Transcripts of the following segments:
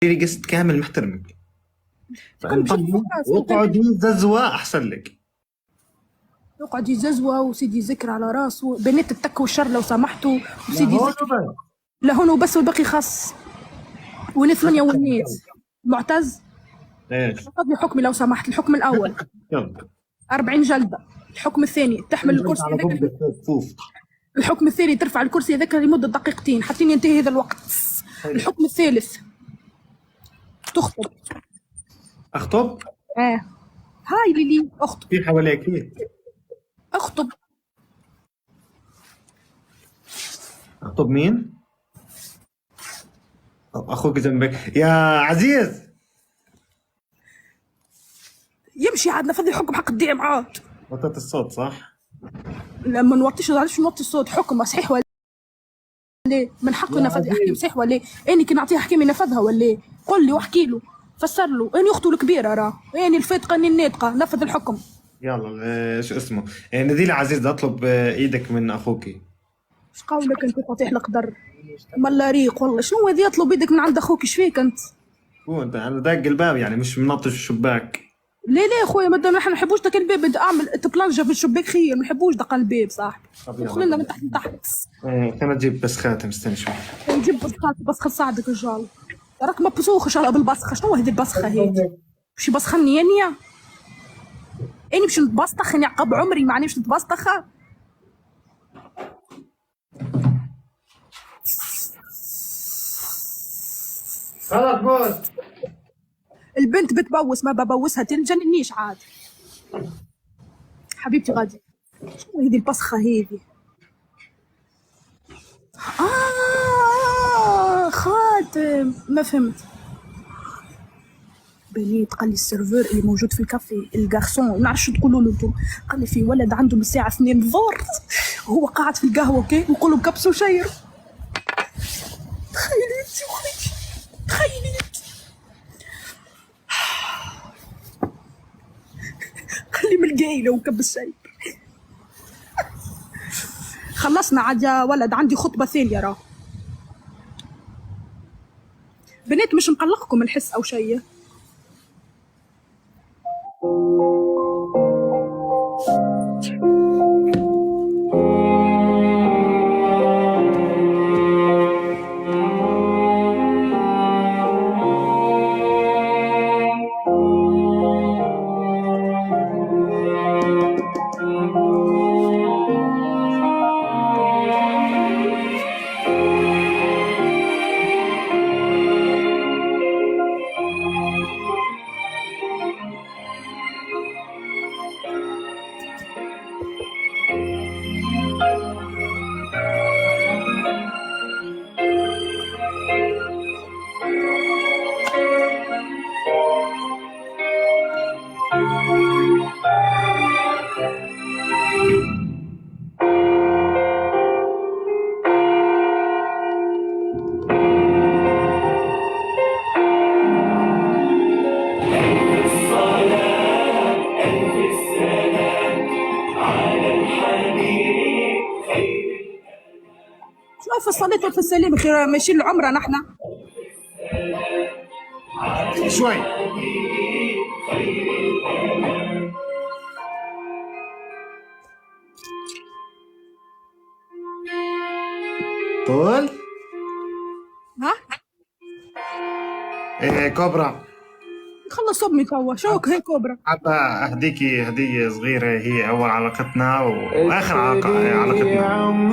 لي قسط كامل محترمك. كل شيء فوق راسي. اقعدي ززوة احسن لك. يقعد يززوه وسيدي ذكر على راسه، بنات التك والشر لو سمحتوا، وسيدي ذكر لهون وبس والباقي خاص. والثمانية والنيت. معتز ايش؟ خذ لي حكمي لو سمحت. الحكم الأول يلا 40 جلدة. الحكم الثاني تحمل الكرسي هذاك. الحكم الثاني ترفع الكرسي هذاك لمدة دقيقتين حتى ينتهي هذا الوقت. الحكم الثالث تخطب. اخطب؟ هاي ليلي اخطب. في حواليك اخطب. اخطب مين؟ اخوك جنبك يا عزيز. يمشي عاد نفذ الحكم حق الدعم عاد. وطيت الصوت صح؟ لما نوطيش معلش نوطي الصوت. حكم صحيح ولا ليه؟ من حقه ينفذ احكام صحيح ولا اني كي نعطيه احكام ينفذها ولا؟ قل لي واحكي له فسر له. اني اخته الكبيره راه اني الفاتقه اني الناطقه. نفذ الحكم. يلا شو اسمه؟ نزيل عزيز اطلب ايدك من اخوك. ايش قولك انت فاتح القدر؟ ملا ريق والله. شنو هذي يطلب ايدك من عند اخوك؟ ايش فيك انت؟ هو انت على داق الباب يعني مش منطش الشباك. ليه يا اخويا مادام احنا ما نحبوش دق الباب بدي اعمل تبلنجه في الشباك خير. ما نحبوش دق الباب صاحبي. ادخل لنا من تحت لتحت. خلينا نجيب بس خاتم. استنى شوي. نجيب بسخه تساعدك ان شاء الله. راك مبسوخ ان شاء الله بالبسخه. شنو هذه البسخه هذه؟ باش يبسخني اني باش نتبسطخ نعقب عمري معني باش نتبسطخ. خلاص بوس. البنت بتبوس ما ببوسها تنجننيش عاد. حبيبتي غادي. شنو هذه البسخه هذه؟ خاتم. ما فهمت. بنيت قال لي السيرفور اللي موجود في الكافي الجارسون ما نعرفش تقولوا له انتم. قال لي في ولد عنده من الساعه 2 الظهر وهو قاعد في القهوه كي نقول له مكبس وشير. تخيلي انت وخيتي. تخيلي انت. قال لي من القايله ومكبس شير. خلصنا عاد يا ولد. عندي خطبه ثانيه راه. بنات مش مقلقكم الحس او شيء؟ في الصلاة وفي السلام خير. ماشيين العمرة نحن شوي. طول. كوبرا. خلص امي توا. شوك هي كوبرا. حابة اهديكي هدية صغيرة. هي اول علاقتنا واخر علاقتنا.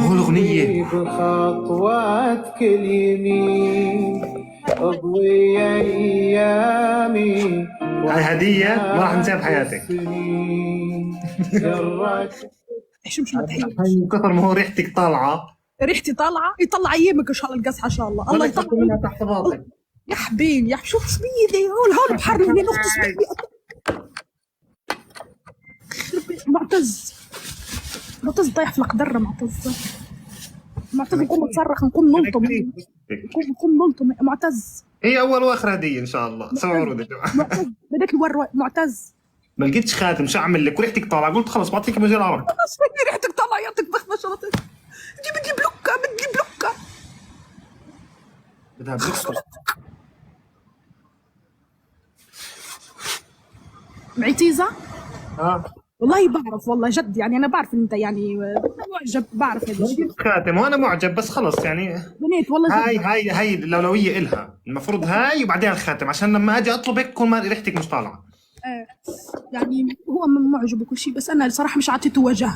هو الاغنية بخطواتك اليمين اضوي ايامي. هاي هدية ما راح ننساها بحياتك. ايش مش متحيل. من كثر ما هو ريحتك طالعة. ريحتي طالعة. يطلع ايامك ان شاء الله القصحة ان شاء الله. الله يطلع منها تحت باطك. يا حبيبي يا شوف سبيدي هول بحر من نقطة سبيدي. معتز طايح في القدرة. معتز نقوم نصرخ نقوم نلطم. معتز هي اول واخر هدية ان شاء الله. سوا ورود يا جماعة. معتز بدك الور. معتز ما لقيتش خاتم. شو اعمل لك؟ وريحتك طالعة. قلت خلص بعطيك مجال عرق. خلاص ريحتك طالعة. يعطيك بخمة شرطك. بدي بلوكة. بدها بلوكة. معتيزة؟ اه والله بعرف، والله جد يعني انا بعرف ان انت يعني معجب، بعرف هذا الشيء. خاتم وانا معجب بس خلص يعني. بنات والله هاي جد. هاي الاولويه الها، المفروض هاي وبعدين الخاتم، عشان لما اجي اطلبك تكون ما ريحتك مش طالعه. يعني هو معجب وكل شيء، بس انا الصراحه مش عطيته وجه،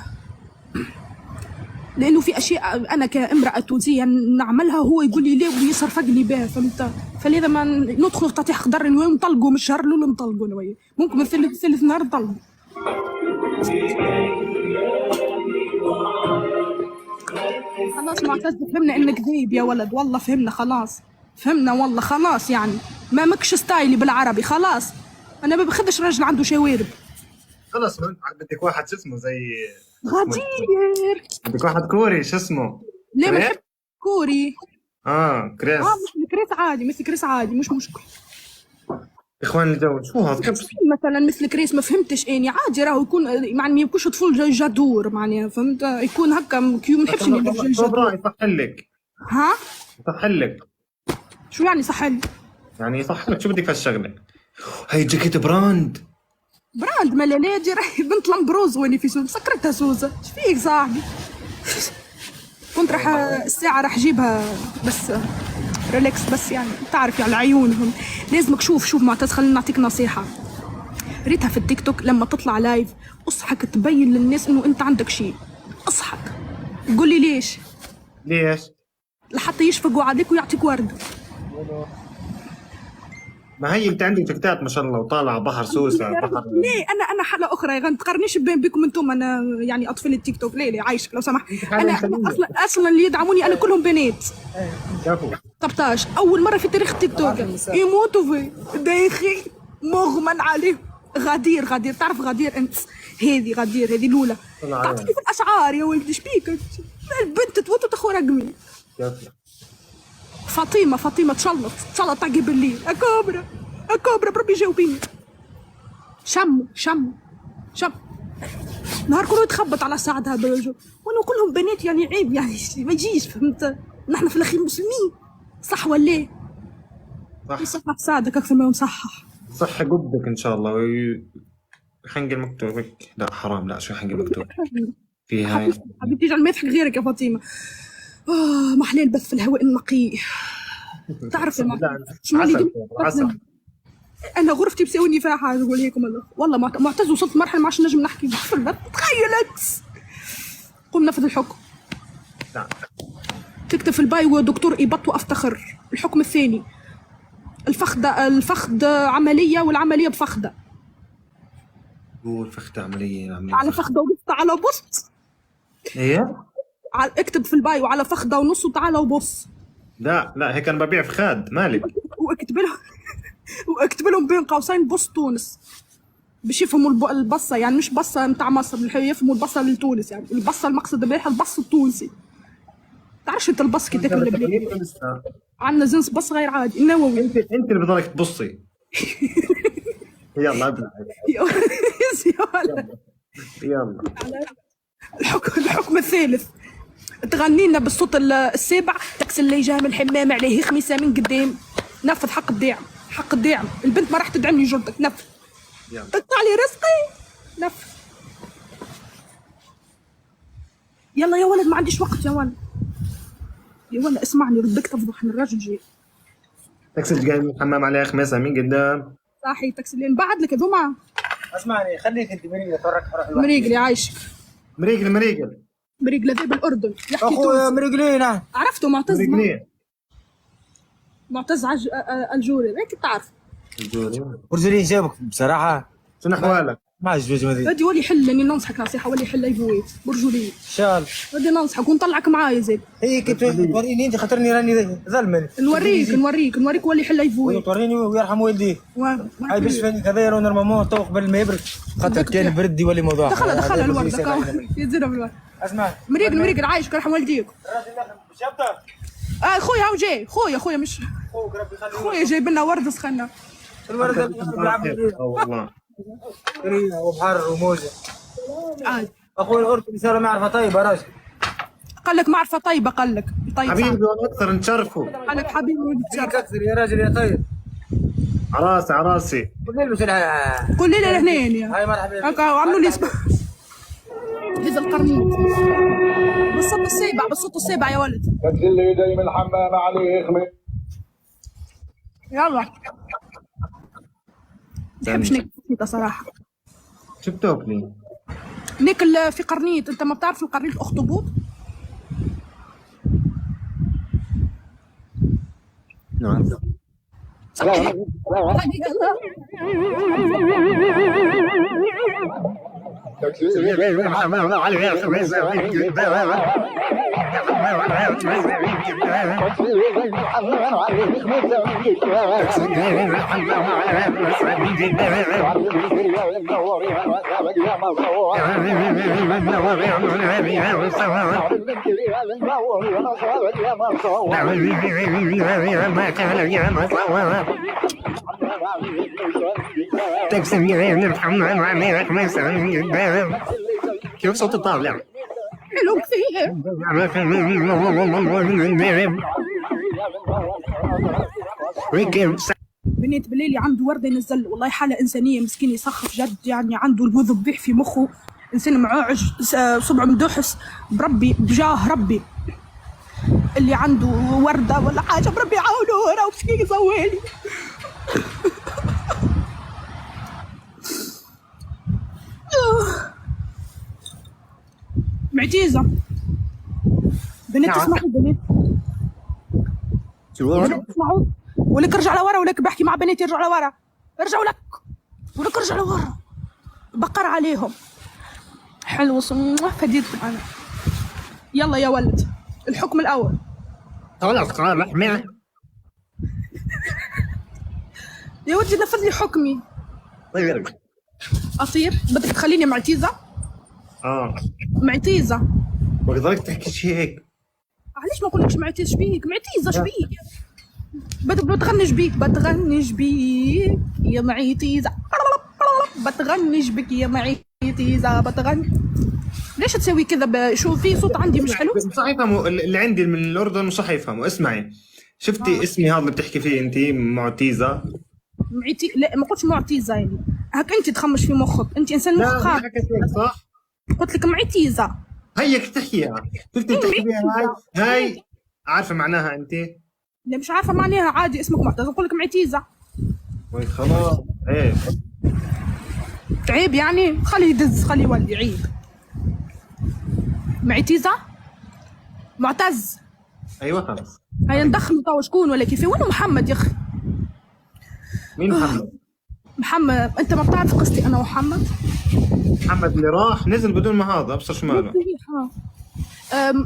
لانه في اشياء انا كامراه تونسيه نعملها هو يقول لي ليه ويصرفقني بها، فهمت؟ فلذا ما ندخل تحت خضر ونطلقوا من الشهر الاول نطلقوا نويا، ممكن من ثلث نهار نطلقوا. خلاص معتز فهمنا انك ذيب يا ولد، والله فهمنا خلاص، فهمنا والله خلاص، يعني ما مكش ستايلي بالعربي خلاص، انا ما باخذش راجل عنده شوارب. خلص بدك واحد شو اسمه زي غدير. بدك واحد كوري شو اسمه؟ ليه ما كريس؟ نحب كوري؟ كريس. مثل كريس عادي، مثل كريس عادي مش مشكل. اخوان الجو شو هذا؟ مثلا مثل كريس ما فهمتش اني عادي، راهو يكون يعني ما يكونش طفل جدور معناها، فهمت؟ يكون هكا ما نحبش جدور. يصحلك. ها؟ يصحلك. شو يعني صحل؟ يعني يصحلك، شو بدك في الشغله؟ هاي جاكيت براند ملاليجي راهي بنت لامبروز ويني في سوسه، سكرتها سوسه، ايش فيك صاحبي؟ كنت راح الساعه راح اجيبها بس ريلاكس، بس يعني تعرف يعني عيونهم لازمك. شوف معتز خليني نعطيك نصيحه، ريتها في التيك توك لما تطلع لايف اصحك تبين للناس انه انت عندك شيء، اصحك قول لي ليش لحتى يشفقوا عليك ويعطيك ورد. ما هي انت عندك جاكيتات ما شاء الله وطالعه بحر سوسه بحر. ليه انا حاله اخرى يا غن، تقارنيش بكم انتم، انا يعني اطفال التيك توك. ليه عايشك لو سمحت. انا اصلا اللي يدعموني انا كلهم بنات. شافوا 13 اول مره في تاريخ التيك توك يموتوا في دايخي مغمى عليهم. غدير تعرف غدير انت؟ هذه غدير، هذه الاولى تعطيني في الاسعار يا ولدي. ايش بيك البنت تموت وتاخذ رقمي. فاطمه تشلط تعقي بالليل. اكوبرا بربي جاوبيني. شموا نهار كله يتخبط على ساعدها برجل، وانا كلهم بنات يعني عيب يعني ما يجيش، فهمت؟ نحن في الاخير مسلمين، صح ولا ايه؟ يصحح ساعدك اكثر ما يصحح. صح قبك ان شاء الله حنق المكتوب. لا حرام، لا شو حنق المكتوب في هاي حبيبتي يجعل ما يضحك غيرك يا فاطمه. ما احلى البث في الهواء النقي. تعرف عسل. انا غرفتي بسويني فيها حاجه اقول لكم والله معتز وصلت مرحله ما عادش نجم نحكي في البث. تخيلت قم نفذ الحكم. نعم. تكتب في البايو دكتور إبط وافتخر. الحكم الثاني الفخذ عمليه والعمليه بفخذه. قول فخذ عمليه على فخذه ونص على بسط. ايه اكتب في البايو على فخذه ونص وتعالى وبص. لا هيك انا ببيع فخاد مالك. واكتب لهم بين قوسين بص تونس باش يفهموا البصه، يعني مش بصه نتاع مصر، يفهموا البصه لتونس، يعني البصه المقصد بها البص التونسي. تعرفش انت البص كي تاكل البلاد عندنا زنس بص غير عادي النووي. انت اللي بضلك تبصي. يلا ابلع. يلا الحكم الثالث تغني لنا بالصوت السابع. تكسل اللي جا من الحمام عليه خميسه من قدام. نفذ حق الدعم البنت ما راح تدعمني جردك. نفذ اقطع لي رزقي. نفذ يلا يا ولد، ما عنديش وقت يا ولد اسمعني ربك تفضح من الراجل جاي. تكسل جاي من الحمام عليه خميسه من قدام. صاحي تكسلين بعد لك هذوما. اسمعني خليك انت مريقله تورك حرق الوقت. مريقلي عايشك. مريقله ذي بالاردن يحكي اخويا مريقلين. عرفته معتز الجوري هيك تعرف. برجلين جابك بصراحه. شنو احوالك؟ ما عجبتني هذه. بدي ولي حل اني ننصحك نصيحه، ولي حل يبوي برجولي. شال بدي ننصحك ونطلعك معايا زين. هيك توريني انت خاطرني راني ظلمني. نوريك ولي حل يبوي. توريني ويرحم والديه. هاي باش فاني كذا لو نورمالمون تو قبل ما يبرد، خاطر كان برد يولي موضوع. دخل الورده يزيدها بالورد. اسمع مريقل عايشك يرحم والديك. شفتها خويا هاو جاي. خويا مش خوك ربي يخليك. خويا جايب لنا ورد سخنا. الورده بيلعب والله وبحر وموزه. عادي اخوي الاردن ان شاء الله معرفه طيبه راجل. قال لك معرفه طيبه. قال لك طيب حبيبي واكثر نشرفوا. قال لك حبيبي فيك اكثر يا راجل يا طيب. عراسي عراسي. بالليل بس انا كل ليله لهنين يا هاي مرحبا هكا وعملوا لي اسبوع. هذا القرنيط بالصوت السابع، بالصوت السابع يا ولد. اللي جاي من الحمام عليه يخمد. يلا بحبش ناكل قرنيطة صراحة. شو بتاكلي؟ ناكل في قرنيط. انت ما بتعرف القرنيط الاخطبوط؟ نعم. كيف صوت الطاولة؟ حلو كثير. بنيت بالليل عنده ورده ينزل، والله حاله انسانيه مسكين يسخف جد، يعني عنده الذبيح في مخه، انسان معوج صبعه مدوحس بربي بجاه ربي. اللي عنده ورده ولا حاجه بربي يعاونوه، راه مسكين يسويلي. معجزه بنات. تسمعوا بنات؟ بنات تسمعوا؟ ولك ارجع لورا، ولك بحكي مع بناتي ارجعوا لورا، ارجعوا لك، ولك ارجع لورا، بقر عليهم. حلو فديتكم انا. يلا يا ولد الحكم الاول. خلاص خلاص يا ولدي نفذ لي حكمي. طيب اصير بدك تخليني معتيزه؟ معتيزه. بقدرك تحكي شيء هيك؟ علاش ما نقولكش معتيز؟ شبيك معتيزه؟ شبيك؟ بتغنج بيك، بتغنج بيك يا معتيزه، بتغنج بك يا معتيزه، بتغنج. ليش تسوي كذا؟ شو في صوت عندي مش حلو؟ مش صح يفهموا اللي عندي من الاردن، مش صح يفهموا. اسمعي، شفتي اسمي هذا اللي بتحكي فيه انت معتيزه؟ لا ما قلتش معتيزه، يعني هك انت تخمش في مخك، انت انسان مخ خاطئ. صح؟ قلت لك معتيزه. هيك تحكيها، شفتي بتحكي فيها هاي عارفه معناها انت؟ لا مش عارفه معناها، عادي اسمك معتز نقول لك معتيزه. خلاص ايه عيب يعني؟ خليه يدز، خليه يولي عيب. معتيزه معتز. ايوه خلاص. هيا ندخلوا توا شكون ولا كيف؟ وين محمد يا اخي؟ مين محمد؟ محمد انت ما بتعرف قصتي انا ومحمد؟ محمد اللي راح نزل بدون ما هذا ابصر شو ماله.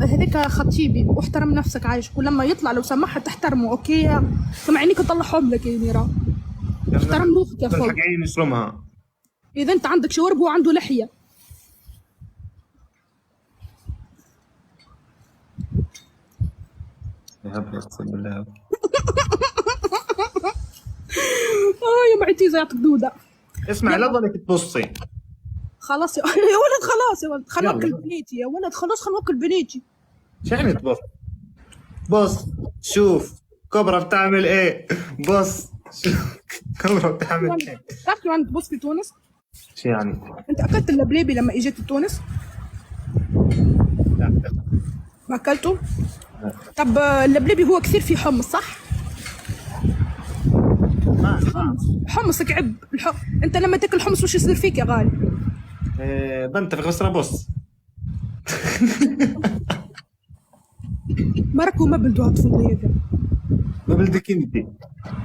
هذيك خطيبي، واحترم نفسك عايش، ولما يطلع لو سمحت تحترمه اوكي؟ سمعينيك نطلعهم لك يا نيرا. احترم روحك يا اخوي. الحقيقة نسلمها. اذا انت عندك شورب وعنده لحيه. يا هبل اقسم بالله. يا معتيزه يعطيك دوده. اسمع لا تضلك تبصي. خلاص يا ولد، خلاص يا ولد، خلينا ناكل بنيتي يا ولد، خلاص خلينا ناكل بنيتي. شو يعني تبص؟ بص شوف كبرى بتعمل ايه؟ بص شوف كبرى بتعمل ايه؟ تعرف كمان تبص في تونس؟ شو يعني؟ انت اكلت اللبليبي لما اجيت تونس؟ لا. ما اكلته؟ لا. طب اللبليبي هو كثير فيه حمص صح؟ حمص كعب انت لما تاكل حمص وش يصير فيك يا غالي؟ بنتفخ بس انا بص. مركو ما بلدو هتفضلي هذا. ما بلدك انت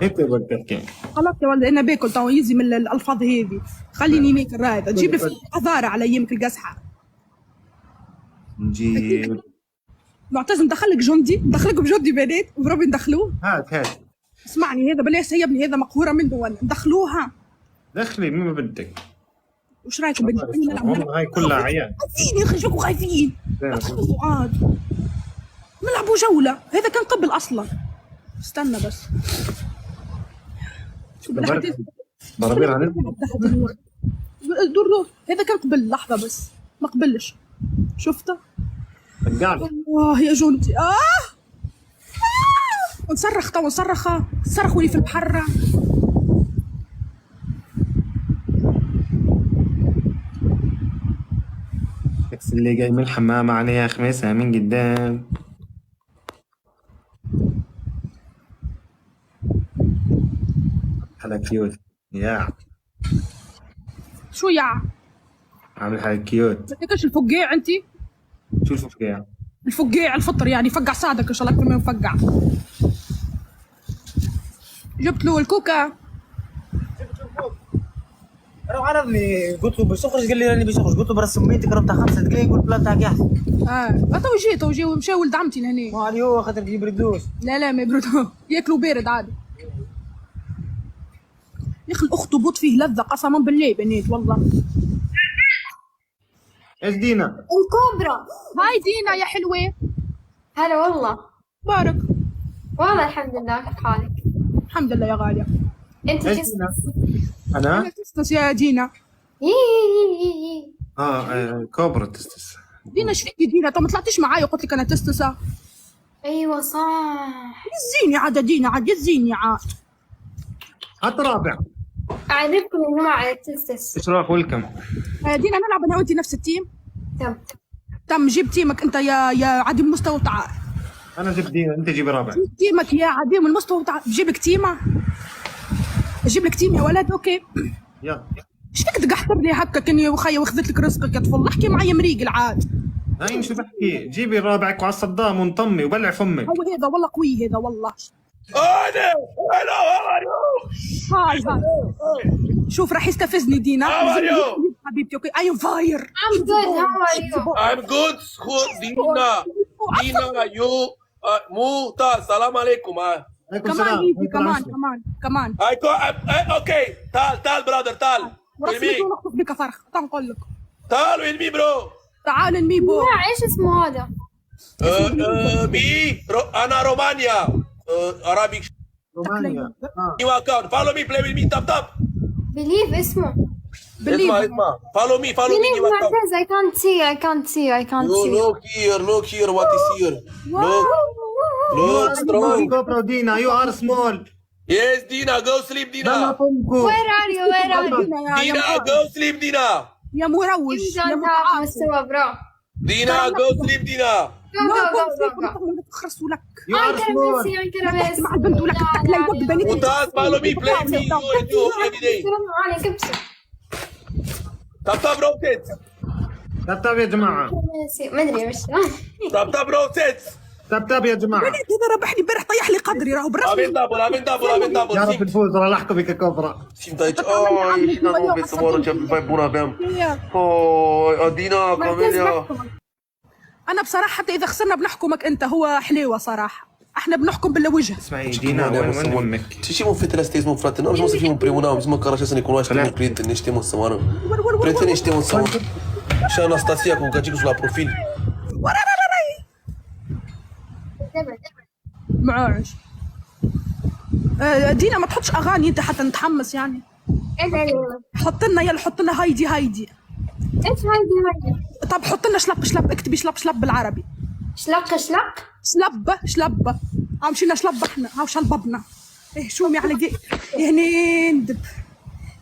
بدك تحكي. خلاص يا ولد انا باكل تو يزي من الالفاظ هذه، خليني ناكل رايد، تجيب لي قذاره على يمك القزحه. نجيب معتز ندخلك جندي، ندخلك بجندي بنات وربي ندخلوه. هات اسمعني هذا بلاش سيبني، هذا مقهوره منه ولا ندخلوها. دخلي مين ما بدك. وش رايكم نلعب؟ هاي كلها عيال خايفين يا اخي، شوفوا خايفين. ادخلوا عاد نلعبوا جوله، هذا كان قبل اصلا. استنى بس برابير هنزل دور هذا كان قبل لحظه بس ما قبلش. شفته؟ يا جندي ونصرخ تو، نصرخ ولي في البحر. اللي جاي من الحمام عليها خميسة من قدام. هلا كيوت يا شو يا عامل حالك كيوت. بدكش الفقاع انت؟ شو الفقاع؟ الفقاع الفطر يعني فقع ساعدك ان شاء الله اكثر من مفقع. جبت له الكوكا. انا عرضني قلت له بيسخرج قال لي راني بيسخرج، قلت له برسميتك راه بتاع 5 دقايق، قلت لا بتاعك يحسن. تو جي ومشى ولد عمتي لهنا. ما علي هو خاطر يجيب ردوس. لا ما يبردوا ياكلوا بارد عادي. يا اخي الاخطبوط فيه لذة قسما بالله بنات والله. ايش دينا؟ الكوبرا. هاي دينا يا حلوة. هلا والله. بارك. والله الحمد لله، كيف حالك؟ الحمد لله يا غالية. انت ايش كيف؟ دينا؟ انا؟ تستس يا دينا. كوبرا تستس. دينا ايش فيكي دينا؟ طب ما طلعتيش معايا قلت لك انا تستسة. ايوه صح. يزيني عاد دينا عاد يزيني عاد. حتى رابع. اعرفكم يا جماعه على التستس. اشراف ويلكم. دينا نلعب انا وانت نفس التيم. تم جيب تيمك انت يا عديم المستوى وتعال. انا جبت دينا، انت جيبي رابع. جيب تيمك يا عديم المستوى وتعال. بجيب لك تيمه. اجيب لك تيم يا ولد. اوكي يلا. ايش فيك تقحطر لي هكا كني وخيا واخذت لك رزقك يا طفل؟ احكي معي مريقل عاد. هاي شو بحكي؟ جيبي رابعك وعلى الصدام ونطمي وبلع فمك. هو هذا والله قوي هذا والله. هاي شوف راح يستفزني دينا. حبيبتي اوكي اي ام فاير. I'm good. How are you? I'm good. Dina. Dina, you. Muta, salam alaikum. عليكم كمان السلام. يجي كمان. Okay, tal, brother, tal. With ورسمي me. ونخطف بك فرخ. تعال نقول لك. Tal with me, bro. تعال نميبو. لا ايش اسمه هذا؟ Me, Ana Romania. Arabic. رومانيا. New account. Follow me, play with me, tap. بليف اسمه. اسمع. Follow me, بليف new account. معتز. I can't see. Look here, what is here? Look, strong. كوبرا ودينا يو ار سمول. Yes, Dina, go sleep, لا Dina. فمكو. Where are you? Dina, go sleep, Dina. يا مروج انت يا تعرف متعاطي. مستوى برو. Dina, go sleep, Dina. Go. خرسوا لك. يو ار سمول. انكر مع البنت ولك تاكلي وجبه نتي. Mutas, follow me, play with me, you every day. Tap, rotate. تاب يا جماعة. ما ادري وش. Tap, rotate. تاب يا جماعة. بنات هذا ربحني امبارح طيح لي قدري راهو Amin بالرسمي. double. يا رب نفوز والله لاحقوا بك كوبرا. Simtajcie, oj, jeśli na nowy, co może cię buna wiem. Oj, Adina, Kamelia. انا بصراحه حتى اذا خسرنا بنحكمك انت. هو حليوه صراحه. احنا بنحكم بالوجه. اسمعي دينا وين امك؟ Ci siamo fete la stessa frate, no, non siamo primo nome, siamo cara se ne conosce con cliente, ne stiamo samano. Prete ne stiamo samano. C'è Anastasia con gajico sulla profil. معاش. دينا ما تحطش اغاني انت حتى نتحمس يعني. حط لنا هايدي. ايش هايدي؟ طب حط لنا شلب. اكتبي شلب بالعربي. شلق. شلب. مشينا شلب احنا. هاو شلببنا. ايه شومي على دي. يعني ندب.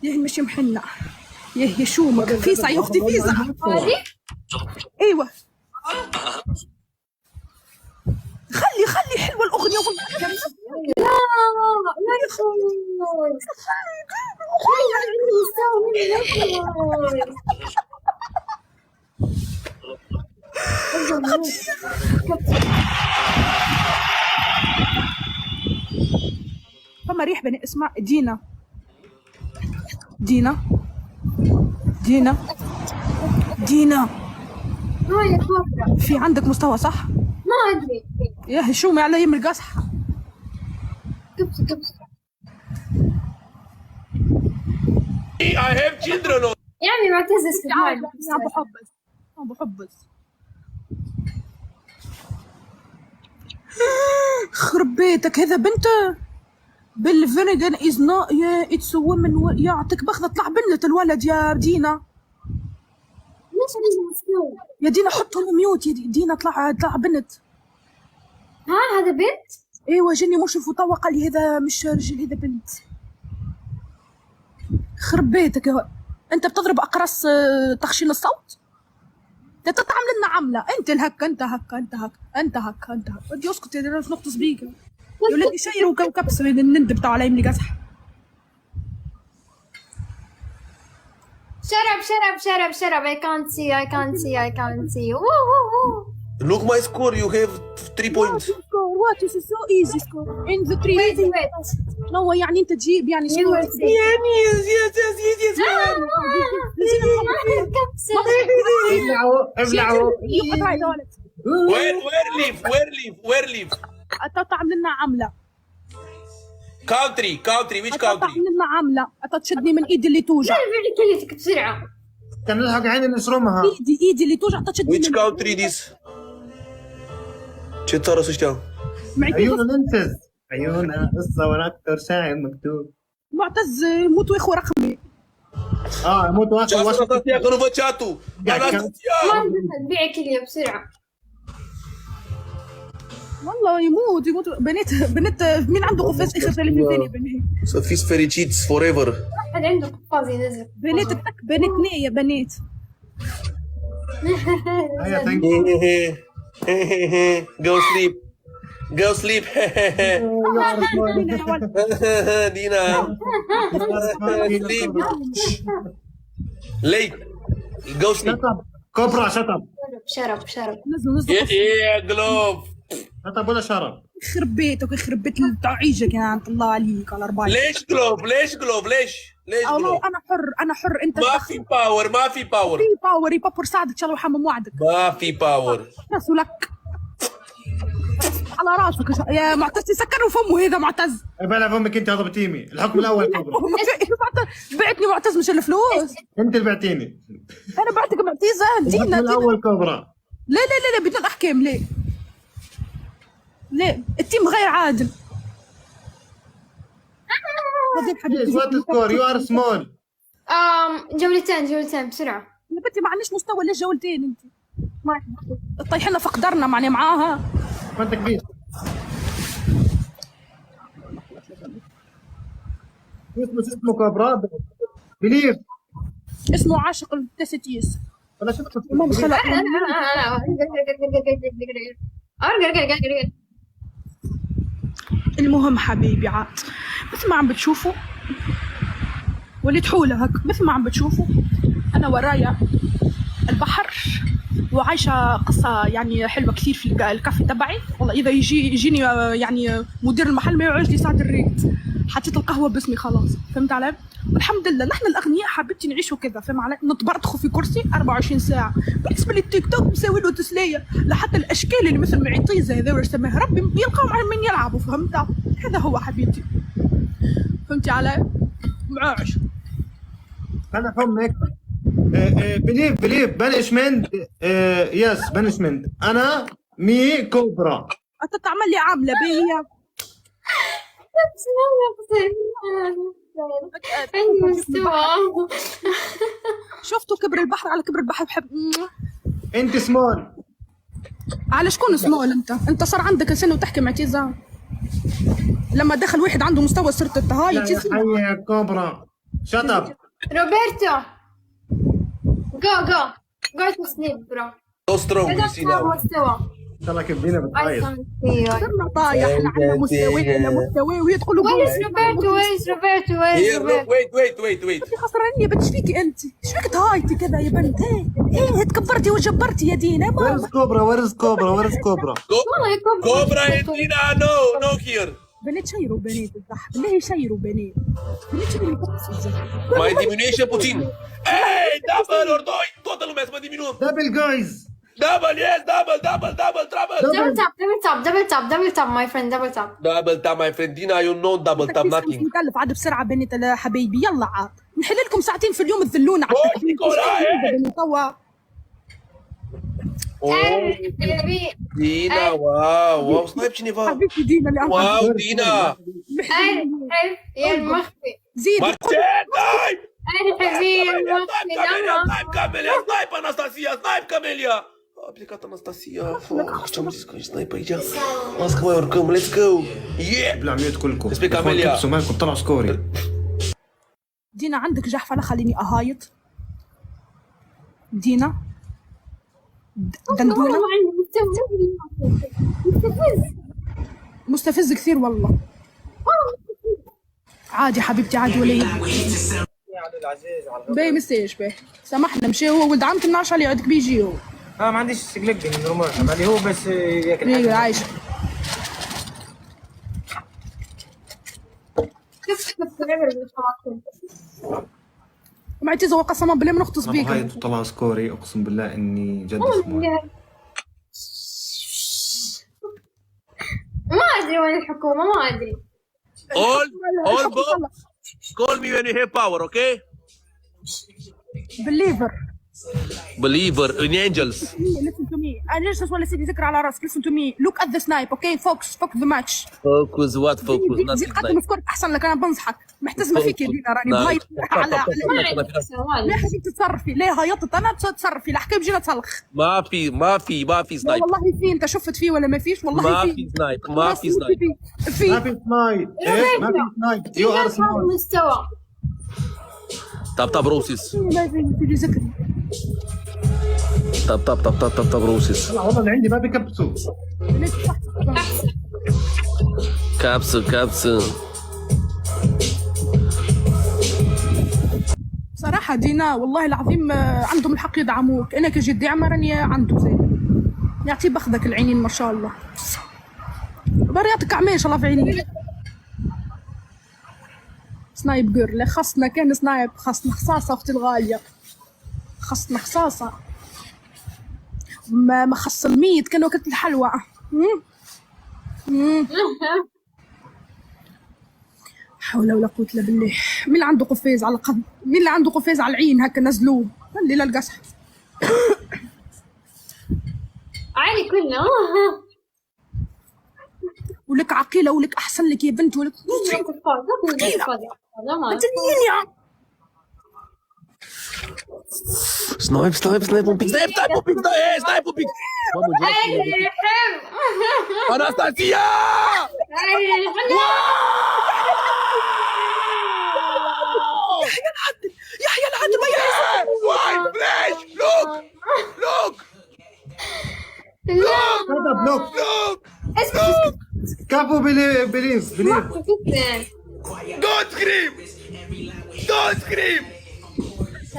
يعني مش محنا. يا شومك فيسع يا اختي فيسع. ايوه. خلي حلوه الاغنيه والله. لا فما ريح بني. اسمع دينا هاي كوبرا. في عندك مستوى صح؟ ما ادري. يا شومي على يم القصحة. كبس. I have children. يا عمي معتز اسمه. ابو حبس. خرب بيتك هذا بنته. بالفينيجن از نوت يا اتس ومن يعطيك بخذ اطلع بنت الولد يا دينا. ليش هذا مسلوب؟ يا دينا حطهم ميوت يا دينا. اطلع بنت. هذا بنت؟ ايوه جاني مشرف وطوق قال لي هذا مش رجل هذا بنت. خرب بيتك انت بتضرب اقراص تخشين الصوت. تطعم لنا عمله انت الهك انت هك انت هك انت هك انت هك بدي اسكت يا درس نقطه سبيكه يا ولدي شيروا كبسه من الند بتاع على يملي قزح. Shut up. I can't see. Woo. Look my score, you have 3 points. What is so easy score in the 3 Wait. نو يعني انت تجيب يعني سكور Yes. ابلعوا Where live? تطعم لنا عمله Country, which تطعم country? لنا عمله تشدني من ايدي اللي توجع تعرفي كليتك بسرعة. كان نلحق عيني نشرمها. ايدي اللي توجع تشدني Which من country this? تشترى سوشتا. معدي عيون ننفذ عيون قصة ولا أكثر شاعر مكتوب. معتز موت واخو رقمي موت واحد Ciao, واحد. Anastasia, che non facciato. Anastasia. ما تبيعي كلية بسرعة. والله يموت بنات مين عنده قفاز اخر تلفزيون يا بنات So fish fairy cheats forever. حد عنده قفاز ينزل. بنات التك بنات يا بنات هيا ثانك Go sleep. دينا. Sleep. Late. Go sleep. كوبرا شطب شرب. نزلوا Yeah, glove. شطب ولا شرب. يخرب بيتك التعيجه كان الله عليك على رباعي ليش glove؟ ليش والله glove؟ انا حر انت ما في باور. في باور يبابور ساعدك ان شاء الله وحمم وعدك ما في باور. راسه لك على راسك يا معتز سكروا فمه هذا معتز بلا فمك انت هذا بتيمي الحكم الاول كوبرا. بعتني معتز مش الفلوس انت اللي بعتيني. انا بعتك معتيزه الحكم دينا الاول كوبرا. لا بدون احكام ليه التيم غير عادل بعدين حبيبتي وات سكور يو ار سمول. جولتين بسرعة. يا بنتي ما عندناش مستوى ليش جولتين انت طيحنا في قدرنا معني معاها ما انت كبير. اسمه كوبرا بليف. اسمه عاشق التستيس ولا شفت المهم خلق المهم حبيبي عاد مثل ما عم بتشوفوا وليت حولة هك مثل ما عم بتشوفوا أنا ورايا البحر وعايشة قصة يعني حلوة كثير في الكافي تبعي والله إذا يجيني يعني مدير المحل ما يعوج لي ساعة الريت حطيت القهوة باسمي خلاص فهمت علي؟ والحمد لله نحن الأغنياء حبيبتي نعيشوا كذا فهمت علي؟ نتبرطخوا في كرسي 24 ساعة بالنسبة للتيك توك مساوي له تسلية لحتى الأشكال اللي مثل معيطيزة هذا وش سماها ربي يلقاهم على من يلعبوا فهمت؟ هذا هو حبيبتي فهمتي علي؟ معاش انا فهمك. بليف بنشمنت. يس بنشمنت. انا مي كوبرا. أنت تعمل لي عاملة بيا عندي مستوى. شفتوا كبر البحر على كبر البحر بحب انت سمول. على شكون سمول انت صار عندك سنه وتحكي مع تيزا لما دخل واحد عنده مستوى صرت التهاي يا حي يا كوبرا شطب. روبرتو جو تو سليب برو. So strong, you see now. مستوى. ترى كبيرة بتعيط. صرنا طايح احنا عندنا مستوى وهي تقول له وين روبرتو Here, look, wait. انت خسرانين يا بنت ايش فيكي انت؟ ايش فيك تهايتي كذا يا بنت؟ ايه تكبرتي وجبرتي يا دينا ورز كوبرا. والله Cobra and Dina, no here. بنات شيروا بنات الزحف بالله شيروا بنات شيروا الزحف My diminution Putin. Hey, double or doy. Total mas ما diminution. دبل جايز. Double, yes, double, trouble. double tap my friend double tap. Double tap, my friend. Dina, you know double tap nothing. نكلف عاد بسرعه بنات حبايبي يلا عاد نحل لكم ساعتين في اليوم تذلونا على توا Dina, wow, snipe Geneva. حبيبتي دينا اللي Wow, Dina. يا المخفي. زيد Marcel, snipe. حبيبي المخفي Snipe Camelia, snipe Anastasia, snipe Camelia. A plecat Anastasia. Ce-am zis că snipe aici. Lasă că mai urcăm, let's go. Yeah. بلا ميوت كلكم. اسمي كاميليا. كبسوا مالكم طلعوا سكوري. دينا عندك جحفله خليني اهايط دينا والله دندونه ما عندي مستفز. مستفز كثير والله. عادي حبيبتي عادي ولا يهمك. على العزيز على باي مساج باي سامحنا مشي هو ولد عمك النعش عليه عندك بيجي هو. ما عنديش سقلق نورمال مالي هو بس ياكل ايوه حاجة. عايش. كيف تعمل بالخواطر؟ ما عرفتي قسما بالله ما نختص بيك. هاي طلع سكوري اقسم بالله اني جد اسمه. ما ادري وين الحكومه، ما ادري. all go call me when you have power, okay? بليفر. Believer in angels. listen to me. انا ليش ولا سيدي ذكر على راسك. listen to me. look at the snipe okay focus the match. Focus what focus? دي قدم سكورك احسن لك انا بنصحك. محتسمه فيك يا دينا راني بهاي على لا خليك تتصرفي ليه هيطت انا تصرفي الحكايه بجينا تصلخ. ما في سنايب. والله في انت شفت فيه ولا ما فيش والله ما في في سنايب. ما في سنايب. ما في في سنايب. ايه ما في سنايب. يو ار سمول. مستوى. طب روسيس. لا تجي ذكري. طب روسيس. لا والله اللي عندي ما بيكبسوا. ليش صح كابسل. صراحة دينا والله العظيم عندهم الحق يدعموك. أنا كجدي عمرا يا عنده زي يعطي بخذك العينين ما شاء الله. برا يعطيك عميش الله في عينيك. سنايب جيرل خصنا كان سنايب خصنا خصاصة أختي الغالية. خصنا خصاصة ما خص الميت كان وقت الحلوى. حول ولا قوة إلا بالله. مين اللي عنده قفاز على القدم؟ مين اللي عنده قفاز على العين هكا نزلوه؟ اللي لا القصح. عيني كلنا. ولك عقيلة ولك أحسن لك يا بنت ولك تنيني. سنايب بومبيك. اناستاسيا. يحيى العدل ما يحسن. Why please look بلوك كابو بليف don't scream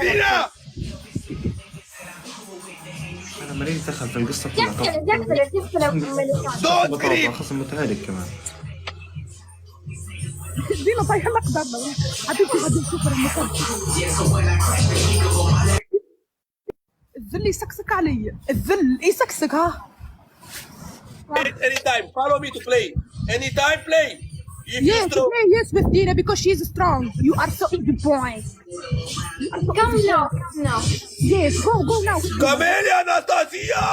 دينا. انا ماليش دخل في القصه كلها. don't scream. خصم متهالك كمان. دينا طايحة مقدر حبيبتي غادي نشوف المكان. الذل يسكسك علي. الذل يسكسك ها. Anytime follow me to play. Anytime play. If Yes, you strong. yes with Dina because she is strong. You are so good boy. Come now. Yes, go now. Camélia, Anastasia!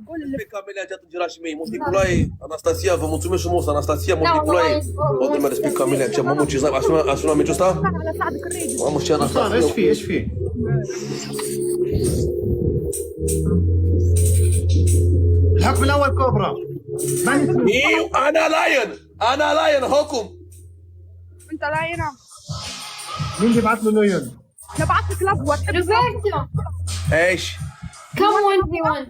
قول اللي Camélia جات جراشمي مش نيكولاي Anastasia vă mulțumesc frumos Anastasia mă Da, Nicolae. والله Poate mă respect Camélia ce mamă ce să asuna meciul ăsta? على ساعدك الريدي. Mamă ce صار ايش Anastasia. في ايش في؟ الحكم الاول كوبرا. Eu أنا لاين هوكم. انت لا ينام. مين اللي بعث له لويون؟ نبعث لك لابوة. Roberto, ايش؟ come 1v1.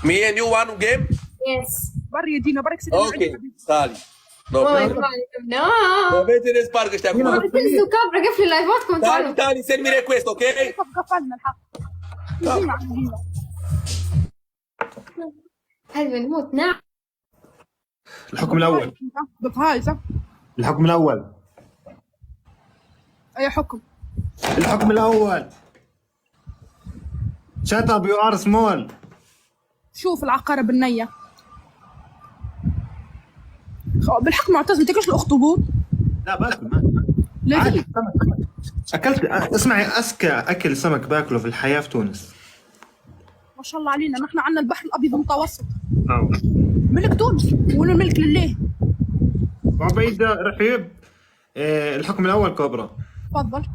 Me and you one game? Yes. بري يا دينا برك سيدي. Okay. Tali. No Oh my problem. god, no. Vezi în spargă ăștia acum. تنسوا كابرا قفلوا لايفاتكم تعالوا. Tali send me request, okay? قفلنا الحق. دينا عن دينا. هل بنموت نعم. الحكم الاول. بفهايزة. الحكم الاول. اي حكم. الحكم الاول. شات اب يو ار سمول. شوف العقارب النية. بالحق معتز ما تاكلش الاخطبوط. لا باكل ما ليه؟ سمك. اكلت اسمعي اذكى اكل سمك باكله في الحياه في تونس. ما شاء الله علينا نحن عندنا البحر الابيض المتوسط. اه ملك تونس ولا الملك لله. عبيد رحيب. الحكم الاول كوبرا. تفضل.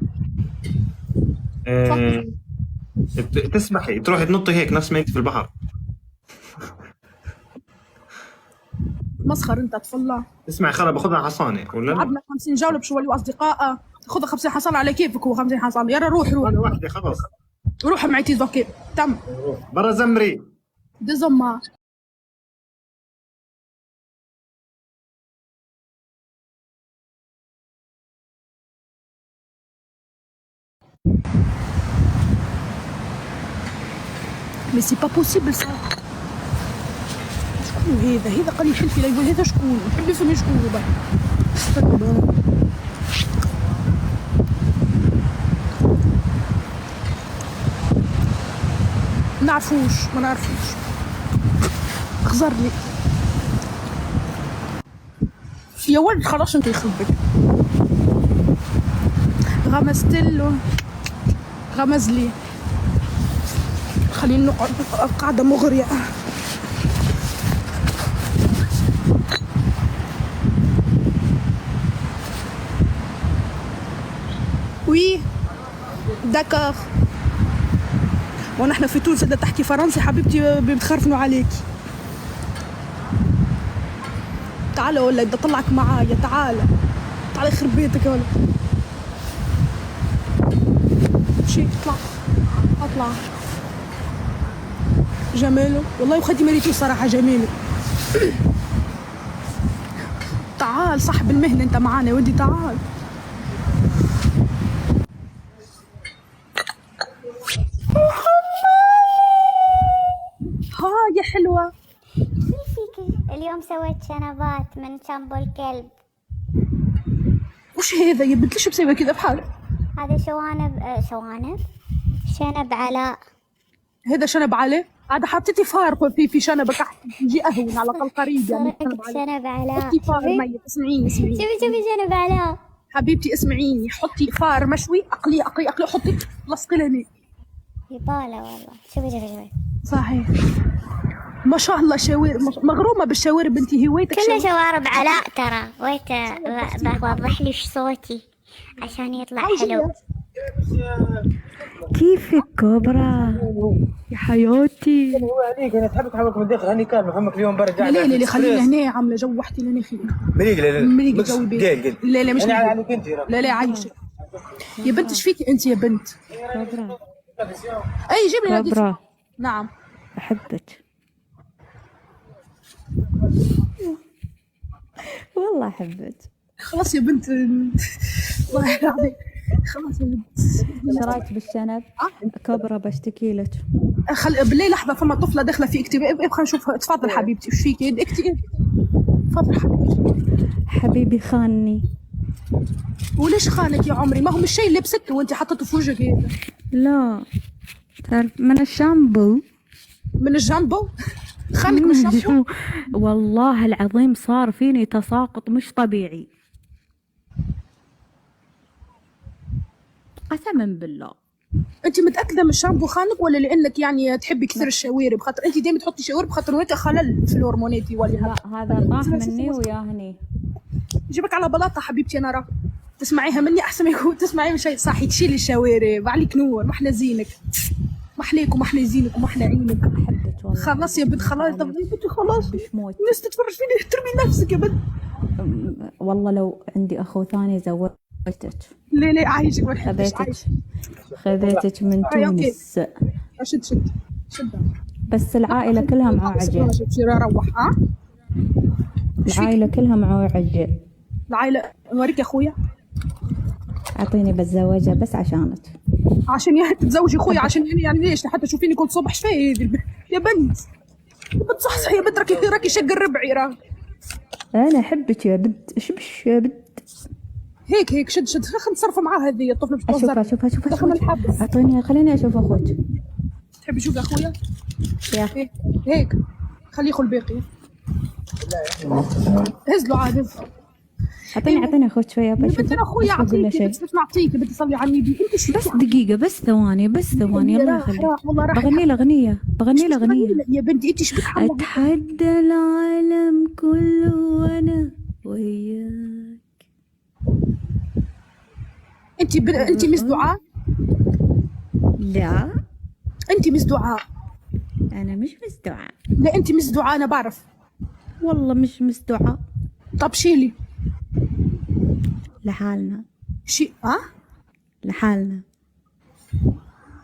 تسمحي تروحي تنطي هيك نفس ما انت في البحر. مسخر انت تفضل. اسمعي خلا باخذها حصانه ولا لا؟ لعبنا 50 جوله بشوي واصدقاء. خذ 50 حصان على كيفك. هو 50 حصان يلا روح ولا واحده خلاص. روح معي تيزوكي تم برا زمري. ديزوما. مي سي با بوسيبل سا. شكون هذا قال لي حل في لايف هذا شكون؟ نحب نفهم شكون هو. استنى بقى. نعرفوش ما نعرفوش. اخزر لي يا ولد خلاص انت يخربك. غمزتلو غمز لي. خليني نقعد قاعدة مغرية. وي داكوغ. ونحن في تونس اذا تحكي فرنسي حبيبتي بتخرفنوا عليك. تعال ولا بدي اطلعك معايا. تعال يخرب بيتك يا ولد. شي اطلع جماله والله وخدي مريتي صراحة جماله. تعال صاحب المهنة انت معانا يا ودي تعال. ها يا حلوة. فيكي اليوم سويت شنبات من شامبو الكلب. وش هذا يا بنت ليش مسوية كذا بحال؟ هذا شنب علاء. هذا شنب عليه؟ عاد حطيتي فار في شنبك تجي اهون على الاقل قريب يعني. شنب علاء. حطي فار ميت. اسمعيني شوفي شنب علاء حبيبتي اسمعيني. حطي فار مشوي اقلي حطي لصقي لهني. يباله والله. شوفي صحيح ما شاء الله. شاورب مغرومه بالشوارب انت هوايتك. كلها شوارب علاء ترى. ويت بوضح لي صوتي عشان يطلع حلو. كيفك كوبرا يا حياتي؟ هو عليك انا تحبك حبك من الداخل. هاني كان فهمك اليوم برد. لا خلينا هنا عامله جوحتي لنا خير. مريق جوي بيت. لا مش عليك انت. لا عايشه يا بنت. ايش فيكي انت يا بنت؟ كوبرا اي جيب لي كوبرا. نعم احبك والله احبك. خلاص يا بنت الله العظيم. خلاص يا بنت. ايش رايك بالشنب؟ كوبرا بشتكي لك. بالله لحظه فما طفله داخله في اكتب. ابقى نشوفها. تفضل حبيبتي. ايش فيكي؟ اكتب. تفضل حبيبتي. حبيبي خانني. وليش خانك يا عمري؟ ما هو مش شيء اللي لبسته وانت حطيته في وجهك هذا. لا تعرف من الشامبو. من الجامبو؟ خانك من الشامبو؟ والله العظيم صار فيني تساقط مش طبيعي قسما بالله. انت متاكده من الشامبو خانك ولا لانك يعني تحبي كثير الشوارب؟ خاطر انت دائما تحطي شوارب خاطر هناك خلل في الهرمونات ولا لا هذا طاح مني ويا هني. جيبك على بلاطه حبيبتي. انا راه تسمعيها مني احسن ما يكون تسمعي من شيء صحي. تشيلي الشوارب عليك نور. ما احنا زينك. ما احليك وما احنا زينك وما احنا عينك. خلاص يا بنت خلاص. طب يا بنت خلاص الناس تتفرج فيني. ترمي نفسك يا بنت. والله لو عندي اخو ثاني زوجتك. لا عايشك ما نحبش. خذيتك من تونس. شد بس العائله كلها معوجه. روح. العائله كلها معوجه. العائله اوريك يا اخويا. اعطيني بتزوجها بس عشانك. عشان يا تتزوجي اخويا عشان يعني ليش حتى تشوفيني كل صبح شفاي يا بنت. صح يا بنت. راكي شق الربعي راه. انا احبك يا بنت. ايش بش يا بنت. هيك شد خلينا نتصرفوا معاها هذه الطفله. اشوفها. اعطيني خليني اشوف اخوك. تحبي تشوفي اخويا؟ يا هيك خليه ياخذ الباقي. هز له عاد. اعطيني اخوك شويه بس انا اخويا اعطيك بس نعطيك بدي تصلي على النبي. انت بس دقيقه بس ثواني الله يخليك. بغني له اغنيه يا بنتي. انت ايش بك اتحدى العالم كله وانا وياك. انت مس دعاء؟ لا انت مس دعاء. انا مش مس دعاء. لا انت مس دعاء انا بعرف. والله مش مس دعاء. طب شيلي لحالنا. لحالنا.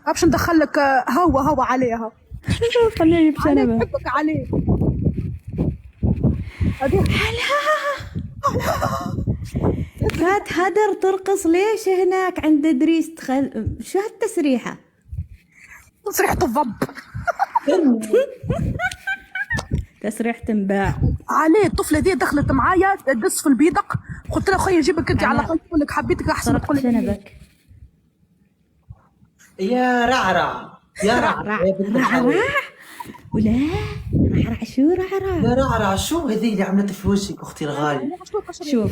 باش ندخلك هوا عليها. خليني بشنبه. نحبك عليه. كانت هدر ترقص ليش هناك عند دريس شو هالتسريحة؟ تسريحة الضب. تسريح تنباع عليه. الطفلة دي دخلت معايا تدس في البيدق، قلت لها خيي جيبك انت على الاقل تقول لك حبيتك احسن تقول لك شنبك. يا رعرع يا رعرع يا بنت الحلال. ولا رعرع شو رعرع؟ يا رعرع شو هذي اللي عملتها في وجهك اختي الغالية؟ شوف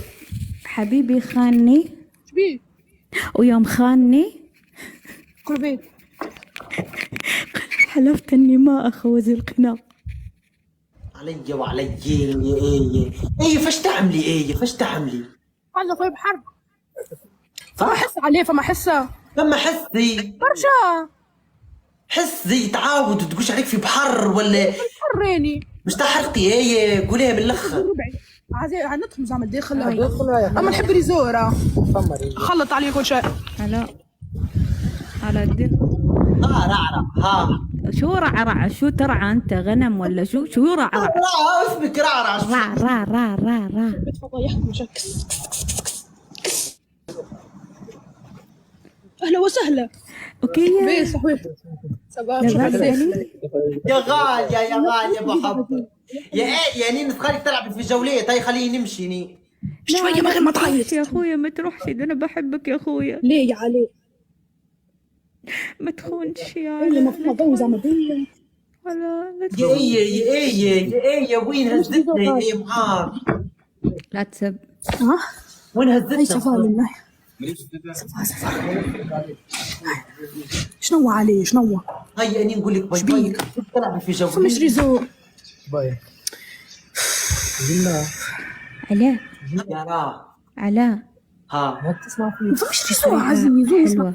حبيبي خانني شبيه ويوم خانني كل بيت حلفت اني ما اخوز القناع. علي وعلي ايه فاش تعملي فاش تعملي؟ هلا طيب حرب. فما حس عليه فما حسه. لما حسي برشا حسي تعاود تقولش عليك في بحر ولا حريني مش تحرقي قوليها بالاخر. ربعي ندخل زعما داخل اما نحب ريزورا خلط عليه كل شيء. على الدين. رعرع ها شو رعرع؟ شو ترعى انت غنم ولا شو رعرع؟ رعرع اسمك رعرع. را بيت فضايحكم اهلا وسهلا. اوكي بيه صحيح صباح يا غالية بحبك يا نين تخليك تلعبي في جولات. هاي خليني نمشي ني شويه من غير ما تعيط يا اخويا ما تروحش انا بحبك يا اخويا. ليه يا علي ما تخونش يا اللي ما فوز عم بيه ولا لا يا وين هزتنا يا معار؟ لا تسب. وين هاي هزتنا؟ صفاء لله شنو علي شنو هاي اني نقول لك باي باي تلعبي في جولات. فمش ريزور باي علاء يا را علاء ها فمش ريزور عزيزي حلوة.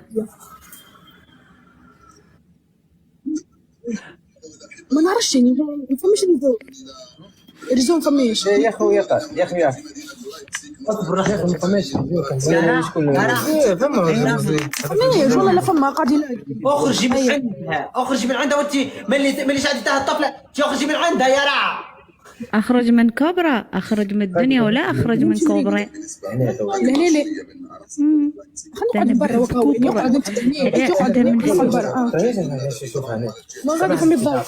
ما نعرفش يعني فمش ريزور. ريزور فماش يا خويا يا خويا اصبر راح ياخذ فماش شكون فماش والله لا فما قاعدين اخرجي من عندها اخرجي من عندها وانت ملي شادتها الطفله اخرجي من عندها يا رع. اخرج من كوبرا اخرج من الدنيا ولا اخرج من كوبرا. لا خلينا نقعد برا وكاو يقعد انت يقعد برا ما غادي فمي الضوء.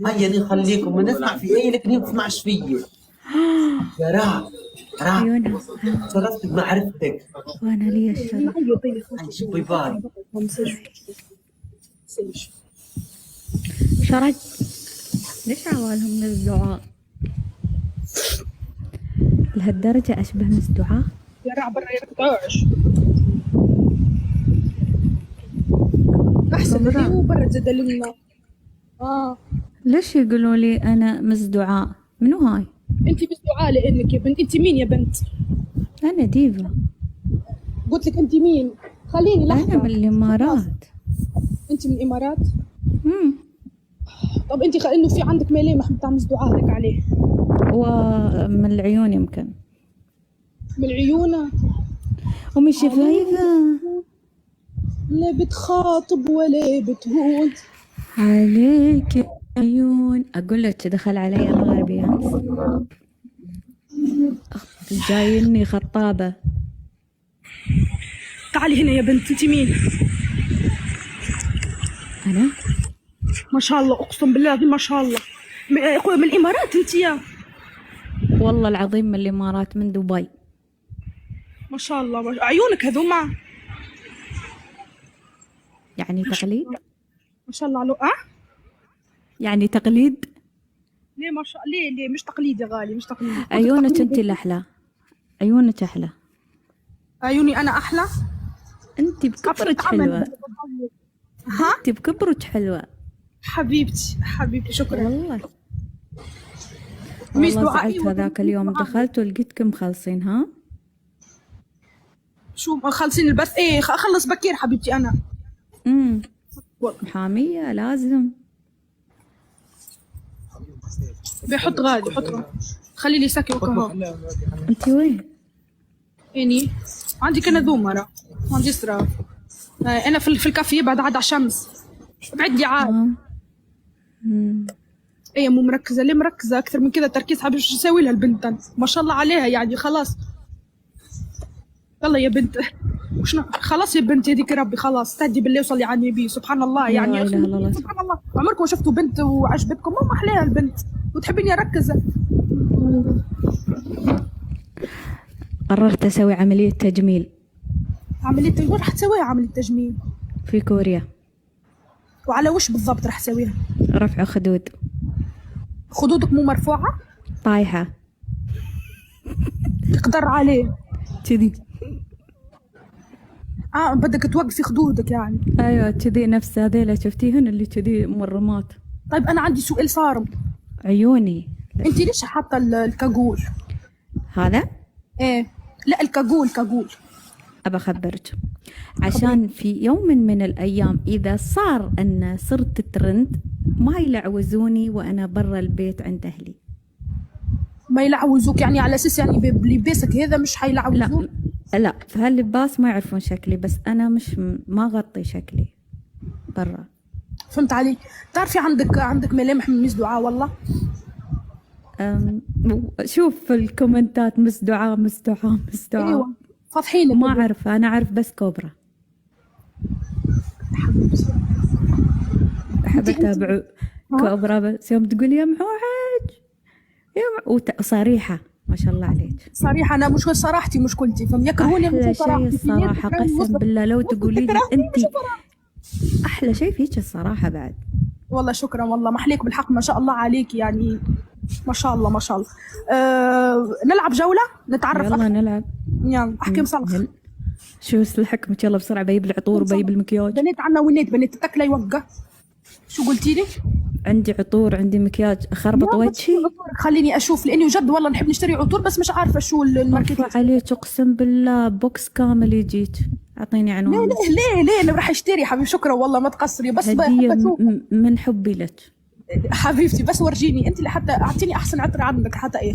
هيا نخليكم ما نسمع في اي لكن ما تسمعش فيا يا رع. عيونها شرفت بمعرفتك وانا لي الشرف. باي باي. شرد ليش عوالهم من الدعاء لهالدرجة أشبه من الدعاء؟ يا رع برا يا تعاش احسن اللي هو برا تزد لنا. ليش يقولوا لي أنا مزدعاء؟ منو هاي؟ انت مزدعاء لانك يا بنت. انت مين يا بنت؟ أنا ديفا. قلت لك انت مين؟ خليني لحظه. أنا من الإمارات. انت من الامارات؟ طب انت انه في عندك ملامح بتاع مزدعاء لك عليه. ومن العيون يمكن. من العيون ومن شفايفها. لا بتخاطب ولا بتهود عليك عيون. أقول لك دخل علي مغربي أمس جايني خطابة. تعالي هنا يا بنت. انت مين؟ أنا ما شاء الله اقسم بالله العظيم ما شاء الله. من الامارات انت يا والله العظيم من الإمارات من دبي. ما شاء الله عيونك هذوما يعني تقليد. ما شاء الله على يعني تقليد. ليه ما شاء ليه مش تقليد يا غالي مش تقليد. عيونك انت الأحلى. عيونك أحلى. عيوني انا احلى. انت بكبرك حلوة. انت بكبرك حلوة حبيبتي شكرا والله. والله زعلت هذاك اليوم دخلت ولقيتكم مخلصين. ها شو خلصين البث؟ ايه اخلص بكير حبيبتي انا. محامية لازم. بحط غالي حط خلي لي ساكي وكهو. انت وين؟ اني عندي كنذومة عندي اسراف. انا في الكافيه بعد عاد على الشمس بعد لي عاد. ايه مو مركزه، ليه مركزه اكثر من كذا تركيز؟ حابب شو اسوي لها البنت ما شاء الله عليها يعني خلاص. يلا يا بنت وشنو خلاص يا بنت يديك ربي خلاص استهدي بالله وصلي على النبي سبحان الله يعني لا إله إلا الله. سبحان الله. عمركم شفتوا بنت وعجبتكم؟ ما احلاها البنت وتحبيني اركز. قررت أسوي عملية تجميل عمليه تجميل؟ راح تسويها عمليه تجميل في كوريا. وعلى وش بالضبط راح تسويها؟ رفع خدود. خدودك مو مرفوعه؟ طايحة تقدر عليه كذي. بدك توقفي خدودك يعني؟ أيوة كذي نفس هذيلا شفتيهن اللي كذي مرمات. طيب انا عندي سؤال صارم. عيوني. انت ليش حاطه الكاجول؟ هذا ايه لا الكاجول أبى أخبرك عشان في يوم من الأيام إذا صار أن صرت ترند ما يلعوزوني وأنا برا البيت عند أهلي. ما يلعوزوك يعني على اساس يعني بلباسك هذا مش حيلعوزوك؟ لا في هاللباس ما يعرفون شكلي بس أنا ما غطي شكلي برا. فهمت علي. تعرفي عندك ملامح من ميس دعاء والله. شوف في الكومنتات مس دعاء. ايوه فاضحينك. ما أعرف، أنا أعرف بس كوبرا. أحب أتابع كوبرا بس يوم تقول يا معوج صريحة ما شاء الله عليك. صريحة أنا مش صراحتي مشكلتي فهم يكرهوني أحلى شيء الصراحة قسم بالله لو تقولي لي أنت أحلى شيء فيك الصراحة بعد. والله شكرا والله محليك بالحق ما شاء الله عليك يعني ما شاء الله ما شاء الله. نلعب جولة نتعرف يلا أكثر. نلعب. يلا أحكي مصلخ. شو سلحك يلا بسرعة بجيب العطور وبجيب المكياج. بنيت عنا ونيت بنيت تاكله يوقع. شو قلتي لي؟ عندي عطور عندي مكياج أخربط وجهي. خليني أشوف لأني جد والله نحب نشتري عطور بس مش عارفة شو الماركت. أرفع عليك أقسم بالله بوكس كامل يجيك. أعطيني عنوان. ليه أنا راح أشتري حبيبي شكرا والله ما تقصري بس هدية من حبي لك حبيبتي بس ورجيني أنت لحتى أعطيني أحسن عطر عندك حتى إيه.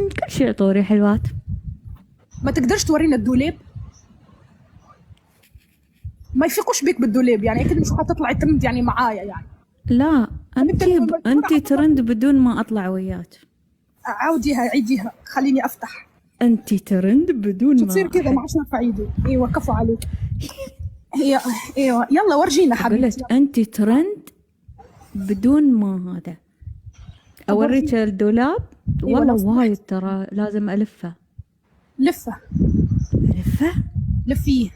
كل شيء عطوري حلوات. ما تقدرش تورينا الدولاب؟ ما يفيقوش بيك بالدولاب يعني اكيد مش حتطلعي ترند يعني معايا يعني. لا انت ترند بدون ما اطلع وياك. عاوديها عيديها خليني افتح. انت ترند بدون ما تصير كذا ما عادش نرفع ايدي. ايوه كفو عليك. ايوه يلا ورجينا حبيبتي. انت ترند بدون ما هذا. اوريك الدولاب والله وايد ترى لازم الفه. لفيه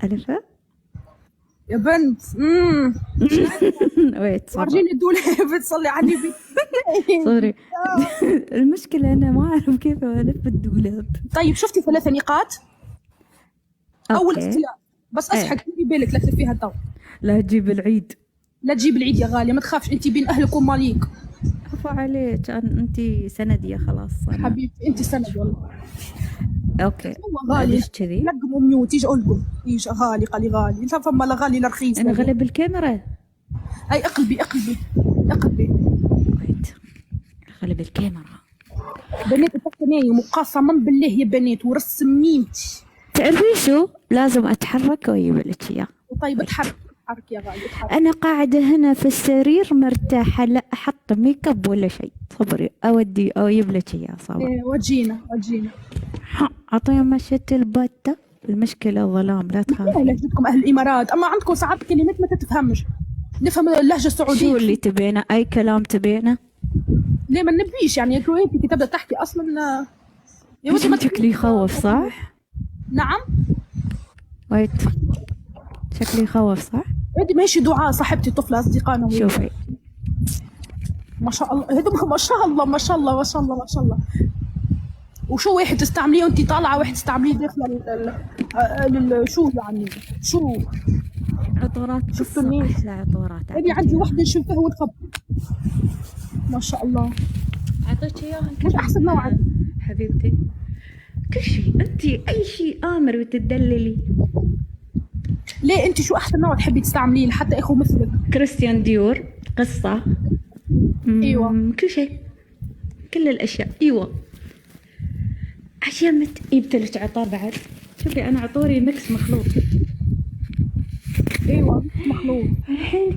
ألفة يا بنت. ويت ورجيني الدولاب بتصلي على النبي. سوري المشكلة أنا ما أعرف كيف ألف الدولاب. طيب شفتي 3 نقاط؟ أول اختيار بس أصحى ديري بالك لا تلفيها تو. لا تجيب العيد. لا تجيب العيد يا غالية ما تخافش أنت بين أهلك وماليك. عفو عليك أنت سندية خلاص. حبيبتي أنت سند والله. اوكي غالي كذي لقموا ميوت يجي القم يجي غالي غالي انت فما لا غالي لا رخيص. انا غالي بالكاميرا. اي اقلبي ويت غالي بالكاميرا. بنات تفكرني مقسما بالله يا بنات ورسم ميمتي. تعرفي شو لازم اتحرك واجيب لك اياه. طيب اتحرك يا غالي اتحرك. انا قاعده هنا في السرير مرتاحه لا احط ميك اب ولا شيء. صبري اودي او اجيب لك اياه. صبري وجينا اعطيهم مشيت البته. المشكله الظلام لا تخافي. لا جدكم اهل الامارات اما عندكم ساعات كلمات ما تتفهمش. نفهم اللهجه السعوديه. شو اللي تبينه اي كلام تبينه. ليه ما نبيش يعني انت تبدا تحكي اصلا يا ودي. شكلي يخوف صح؟ نعم ويت شكلي يخوف صح؟ هذه ماشي دعاء صاحبتي طفله اصدقائنا. شوفي ما شاء الله هذوك ما شاء الله. وشو واحد تستعمليه وانت طالعه واحد تستعمليه داخله شو يعني شو عطورات. شفتوا الناس احلى عطورات. انا عندي وحده نشوفها ونخبط ما شاء الله. اعطيك اياها مش احسن نوع حبيبتي. كل شيء انت اي شيء امر وتدللي. ليه انت شو احسن نوع تحبي تستعمليه لحتى اخو مثلك؟ كريستيان ديور قصه. ايوه كل شيء كل الاشياء. ايوه عشمت يبتلك عطار بعد. شوفي انا عطوري مكس مخلوط. ايوه مخلوط. الحين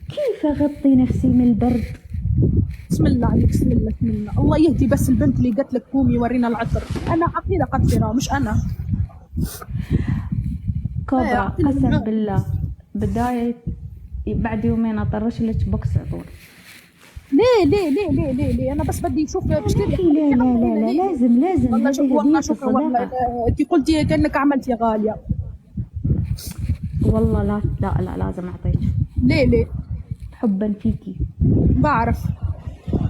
كيف اغطي نفسي من البرد؟ بسم الله عليك، بسم الله بسم الله. الله يهدي بس البنت اللي قالت لك قومي ورينا العطر. انا عقيله قتلة مش انا. كوبرا قسم بالله بداية بعد يومين اطرش لك بوكس عطور. ليه انا بس بدي اشوف بشتري. لا لازم والله شوف والله هدية شوف والله الصداقة. انت قلتي كانك عملتي غاليه. والله لا لازم اعطيك ليه حبا فيكي.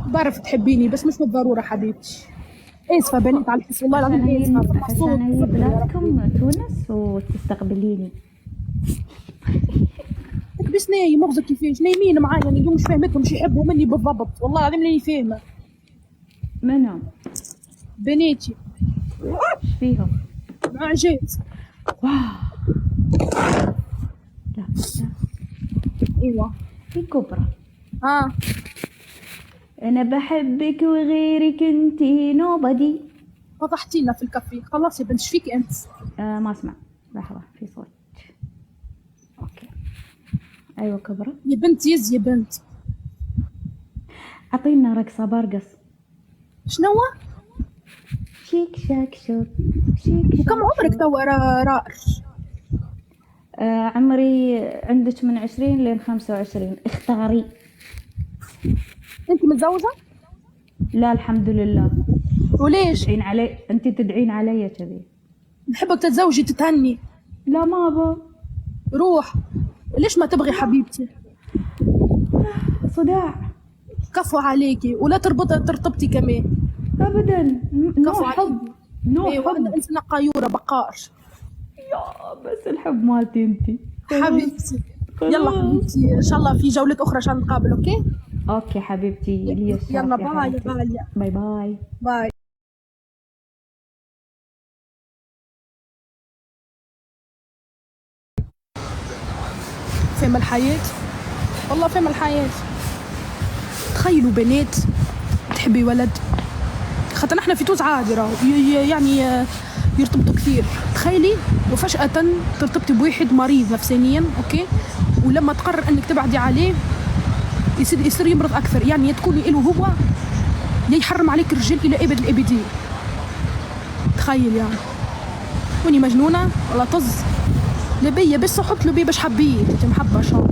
بعرف تحبيني بس مش بالضروره حبيبتي. اسفه بنيت على الحس والله العظيم اسفه. عشان هي بلادكم تونس وتستقبليني. بس نايم مغزى كيفاش نايمين معايا يعني اليوم مش فاهمتهم مش يحبوا مني بالضبط والله العظيم ماني فاهمه. منهم؟ بناتي. ايش فيهم؟ معجز. لا ايوه في كبرى. انا بحبك وغيرك انتي نوبدي. فضحتينا في الكافيه. خلاص يا بنت ايش فيكي انت؟ ما اسمع لحظة في صوت. اوكي ايوه كبرى. يا بنت يا بنت اعطينا رقصة برقص. شنو؟ شيك شاك شوك شيك. وكم عمرك توا رائر؟ عمري عندك من 20 لين 25. اختاري. انت متزوجة؟ لا الحمد لله. وليش؟ تدعين علي انت تدعين علي كذي. نحبك تتزوجي تتهني. لا ما ابى. روح. ليش ما تبغي حبيبتي؟ صداع. كفو عليكي ولا ترتبطي كمان. ابدا. نو كفو حب. نو ايوه انا حب. انسانة قيورة بقار. يا بس الحب مالتي انتي. حبيبتي. يلا حبيبتي ان شاء الله في جولة اخرى عشان نتقابل. اوكي حبيبتي لي الشرف. يلا يا باي حبيبتي. غالية. باي. باي. فهم الحياة والله فهم الحياة. تخيلوا بنات تحبي ولد خاطر احنا في تونس عادي يعني يرتبطوا كثير. تخيلي وفجأة ترتبطي بواحد مريض نفسانيا اوكي ولما تقرر انك تبعدي عليه يصير يمرض اكثر. يعني تكوني له هو يحرم عليك الرجال الى ابد الابدين. تخيل يعني واني مجنونة ولا طز لبية بس حط لبية باش حبيت انت محبة شو